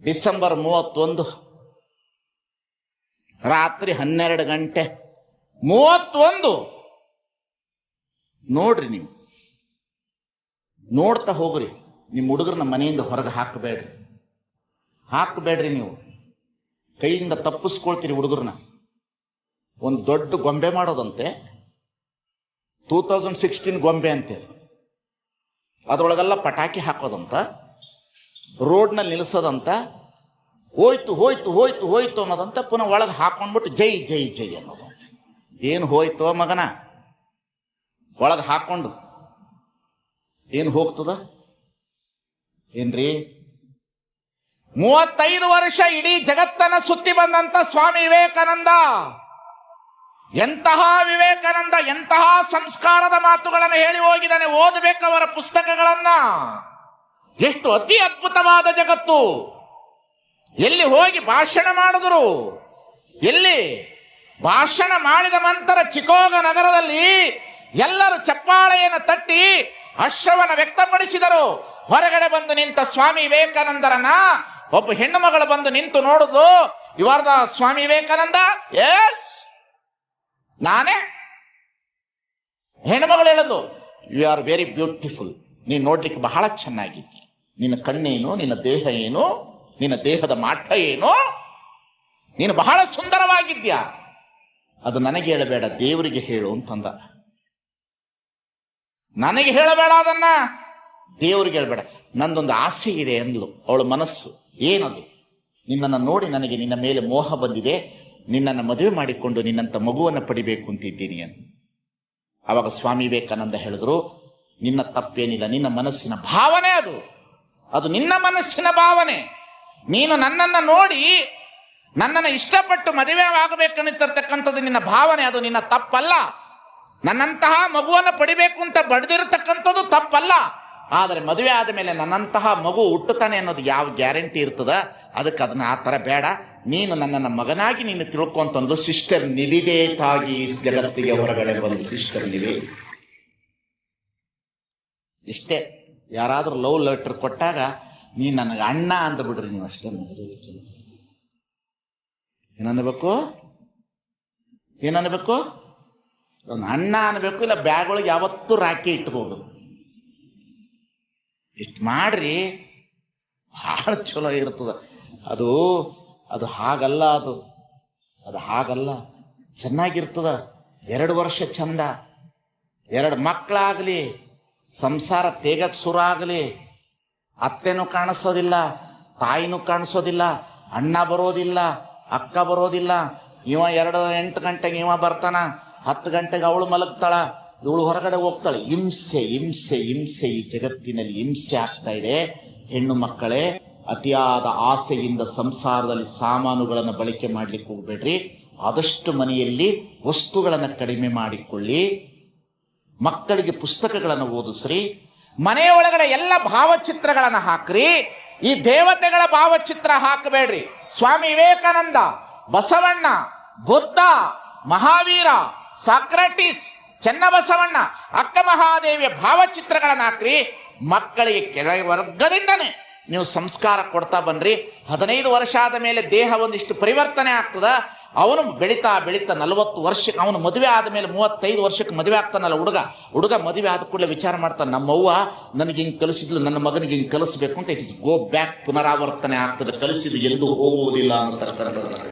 ಡಿಸೆಂಬರ್ 31 ರಾತ್ರಿ 12 ಗಂಟೆ 31. ನೋಡ್ರಿ, ನೀವು ನೋಡ್ತಾ ಹೋಗ್ರಿ. ನಿಮ್ಮ ಹುಡುಗರನ್ನ ಮನೆಯಿಂದ ಹೊರಗೆ ಹಾಕಬೇಡ್ರಿ. ನೀವು ಕೈಯಿಂದ ತಪ್ಪಿಸ್ಕೊಳ್ತೀರಿ ಹುಡುಗರನ್ನ. ಒಂದು ದೊಡ್ಡ ಗೊಂಬೆ ಮಾಡೋದಂತೆ, 2016 ಗೊಂಬೆ ಅಂತೆ. ಅದರೊಳಗೆಲ್ಲ ಪಟಾಕಿ ಹಾಕೋದಂತ, ರೋಡ್ನಲ್ಲಿ ನಿಲ್ಲಿಸೋದಂತ, ಹೋಯ್ತು ಅನ್ನೋದಂತ. ಪುನಃ ಒಳಗೆ ಹಾಕೊಂಡ್ಬಿಟ್ಟು ಜೈ ಜೈ ಜೈ ಅನ್ನೋದಂತ. ಏನು ಹೋಯ್ತೋ ಮಗನ, ಒಳಗೆ ಹಾಕೊಂಡು ಏನು ಹೋಗ್ತದ ಏನ್ರಿ? 35 ವರ್ಷ ಇಡೀ ಜಗತ್ತನ್ನ ಸುತ್ತಿ ಬಂದಂತ ಸ್ವಾಮಿ ವಿವೇಕಾನಂದ, ಎಂತಹ ವಿವೇಕಾನಂದ, ಎಂತಹ ಸಂಸ್ಕಾರದ ಮಾತುಗಳನ್ನು ಹೇಳಿ ಹೋಗಿದ್ದಾನೆ. ಓದಬೇಕು ಅವರ ಪುಸ್ತಕಗಳನ್ನ. ಎಷ್ಟು ಅತಿ ಅದ್ಭುತವಾದ ಜಗತ್ತು. ಎಲ್ಲಿ ಹೋಗಿ ಭಾಷಣ ಮಾಡಿದ್ರು, ಎಲ್ಲಿ ಭಾಷಣ ಮಾಡಿದ ನಂತರ ಚಿಕಾಗೋ ನಗರದಲ್ಲಿ ಎಲ್ಲರೂ ಚಪ್ಪಾಳೆಯನ್ನು ತಟ್ಟಿ ಹರ್ಷವನ್ನು ವ್ಯಕ್ತಪಡಿಸಿದರು. ಹೊರಗಡೆ ಬಂದು ನಿಂತ ಸ್ವಾಮಿ ವಿವೇಕಾನಂದರನ್ನ ಒಬ್ಬ ಹೆಣ್ಣು ಮಗಳು ಬಂದು ನಿಂತು ನೋಡುದು, you are the Swami Vivekananda? Yes, ನಾನೇ. ಹೆಣ್ಣು ಮಗಳು ಹೇಳೋದು, ಯು ಆರ್ ವೆರಿ ಬ್ಯೂಟಿಫುಲ್, ನೀನು ನೋಡ್ಲಿಕ್ಕೆ ಬಹಳ ಚೆನ್ನಾಗಿದ್ದಿ, ನಿನ್ನ ಕಣ್ಣೇನು, ನಿನ್ನ ದೇಹ ಏನು, ನಿನ್ನ ದೇಹದ ಮಾಟ ಏನು, ನೀನು ಬಹಳ ಸುಂದರವಾಗಿದ್ಯಾ. ಅದು ನನಗೆ ಹೇಳಬೇಡ, ದೇವರಿಗೆ ಹೇಳು ಅಂತಂದ. ನನಗೆ ಹೇಳಬೇಡ, ಅದನ್ನ ದೇವರಿಗೆ ಹೇಳಬೇಡ. ನಂದೊಂದು ಆಸೆ ಇದೆ ಅಂದ್ಲು ಅವಳ ಮನಸ್ಸು. ಏನದು? ನಿನ್ನನ್ನು ನೋಡಿ ನನಗೆ ನಿನ್ನ ಮೇಲೆ ಮೋಹ ಬಂದಿದೆ, ನಿನ್ನನ್ನು ಮದುವೆ ಮಾಡಿಕೊಂಡು ನಿನ್ನಂತ ಮಗುವನ್ನು ಪಡಿಬೇಕು ಅಂತಿದ್ದೀನಿ ಅಂತ. ಆವಾಗ ಸ್ವಾಮಿ ವಿವೇಕಾನಂದ ಹೇಳಿದ್ರು, ನಿನ್ನ ತಪ್ಪೇನಿಲ್ಲ, ನಿನ್ನ ಮನಸ್ಸಿನ ಭಾವನೆ ಅದು ನಿನ್ನ ಮನಸ್ಸಿನ ಭಾವನೆ. ನೀನು ನನ್ನನ್ನು ನೋಡಿ ನನ್ನನ್ನು ಇಷ್ಟಪಟ್ಟು ಮದುವೆ ಆಗಬೇಕಂತಿರ್ತಕ್ಕಂಥದ್ದು ನಿನ್ನ ಭಾವನೆ, ಅದು ನಿನ್ನ ತಪ್ಪಲ್ಲ. ನನ್ನಂತಹ ಮಗುವನ್ನು ಪಡಿಬೇಕು ಅಂತ ಬಡ್ದಿರತಕ್ಕಂಥದ್ದು ತಪ್ಪಲ್ಲ. ಆದರೆ ಮದುವೆ ಆದ ಮೇಲೆ ನನ್ನಂತಹ ಮಗು ಹುಟ್ಟುತ್ತಾನೆ ಅನ್ನೋದು ಯಾವ ಗ್ಯಾರಂಟಿ ಇರ್ತದ? ಅದಕ್ಕೆ ಅದನ್ನ ಆ ಥರ ಬೇಡ, ನೀನು ನನ್ನನ್ನು ಮಗನಾಗಿ ನೀನು ತಿಳ್ಕೊಂತಂದು ಸಿಸ್ಟರ್ ನಿವೇದಿತಾಗಿ ಜಗತ್ತಿಗೆ ಹೊರಗಡೆ ಬಂದು ಸಿಸ್ಟರ್ ನಿವೇದಿತ. ಇಷ್ಟೇ. ಯಾರಾದ್ರೂ ಲವ್ ಲೆಟರ್ ಕೊಟ್ಟಾಗ ನೀನು ನನಗೆ ಅಣ್ಣ ಅಂತ ಬಿಡ್ರಿ, ನೀವು ಅಷ್ಟೇ. ಏನನ್ಬೇಕು? ಅಣ್ಣ ಅನ್ಬೇಕು, ಇಲ್ಲ ಬ್ಯಾಗ್ ಒಳಗೆ ಯಾವತ್ತೂ ರಾಖಿ ಇಟ್ಕೋಬೇಕು. ಇಷ್ಟು ಮಾಡ್ರಿ, ಬಹಳ ಚಲೋ ಇರ್ತದ. ಅದು ಹಾಗಲ್ಲ, ಅದು ಹಾಗಲ್ಲ, ಚೆನ್ನಾಗಿರ್ತದ. 2 ವರ್ಷ ಚಂದ, 2 ಮಕ್ಕಳಾಗಲಿ, ಸಂಸಾರ ತೇಗಕ್ಕೆ ಶುರು ಆಗಲಿ, ಅತ್ತೆನೂ ಕಾಣಿಸೋದಿಲ್ಲ, ತಾಯಿನೂ ಕಾಣಿಸೋದಿಲ್ಲ, ಅಣ್ಣ ಬರೋದಿಲ್ಲ, ಅಕ್ಕ ಬರೋದಿಲ್ಲ. ಇವ 8 ಗಂಟೆಗೆ ಇವ ಬರ್ತಾನ, 10 ಗಂಟೆಗೆ ಅವಳು ಮಲಗ್ತಾಳ, ಇವಳು ಹೊರಗಡೆ ಹೋಗ್ತಾಳೆ. ಹಿಂಸೆ ಹಿಂಸೆ ಹಿಂಸೆ, ಈ ಜಗತ್ತಿನಲ್ಲಿ ಹಿಂಸೆ ಆಗ್ತಾ ಇದೆ. ಹೆಣ್ಣು ಮಕ್ಕಳೇ, ಅತಿಯಾದ ಆಸೆಯಿಂದ ಸಂಸಾರದಲ್ಲಿ ಸಾಮಾನುಗಳನ್ನು ಬಳಕೆ ಮಾಡ್ಲಿಕ್ಕೆ ಹೋಗ್ಬೇಡ್ರಿ. ಆದಷ್ಟು ಮನೆಯಲ್ಲಿ ವಸ್ತುಗಳನ್ನು ಕಡಿಮೆ ಮಾಡಿಕೊಳ್ಳಿ. ಮಕ್ಕಳಿಗೆ ಪುಸ್ತಕಗಳನ್ನು ಓದಿಸ್ರಿ. ಮನೆಯ ಒಳಗಡೆ ಎಲ್ಲ ಭಾವಚಿತ್ರಗಳನ್ನು ಹಾಕ್ರಿ. ಈ ದೇವತೆಗಳ ಭಾವಚಿತ್ರ ಹಾಕಬೇಡ್ರಿ. ಸ್ವಾಮಿ ವಿವೇಕಾನಂದ, ಬಸವಣ್ಣ, ಬುದ್ಧ, ಮಹಾವೀರ, ಸಾಕ್ರೆಟಿಸ್, ಚೆನ್ನಬಸವಣ್ಣ, ಅಕ್ಕ ಮಹಾದೇವಿಯ ಭಾವಚಿತ್ರಗಳನ್ನು ಹಾಕ್ರಿ. ಮಕ್ಕಳಿಗೆ ಕೆಳ ವರ್ಗದಿಂದನೇ ನೀವು ಸಂಸ್ಕಾರ ಕೊಡ್ತಾ ಬನ್ರಿ. 15 ವರ್ಷ ಆದ ಮೇಲೆ ದೇಹ ಒಂದಿಷ್ಟು ಪರಿವರ್ತನೆ ಆಗ್ತದ. ಅವನು ಬೆಳೀತಾ 40 ವರ್ಷಕ್ಕೆ, ಅವನು ಮದುವೆ ಆದ ಮೇಲೆ 35 ವರ್ಷಕ್ಕೆ ಮದುವೆ ಆಗ್ತಾನಲ್ಲ ಹುಡುಗ ಮದುವೆ ಆದ ಕೂಡಲೇ ವಿಚಾರ ಮಾಡ್ತಾನೆ, ನಮ್ಮವ್ವ ನನಗೆ ಹಿಂಗೆ ಕಲಿಸಿದ್ಲು, ನನ್ನ ಮಗನಿಗೆ ಹಿಂಗೆ ಕಲಿಸ್ಬೇಕು ಅಂತ. ಇಟ್ ಇಸ್ ಗೋ ಬ್ಯಾಕ್, ಪುನರಾವರ್ತನೆ ಆಗ್ತದೆ. ಕಲಿಸಿದ್ದು ಎಲ್ಲೂ ಹೋಗುವುದಿಲ್ಲ ಅಂತಕ್ಕಂಥದ್ದು.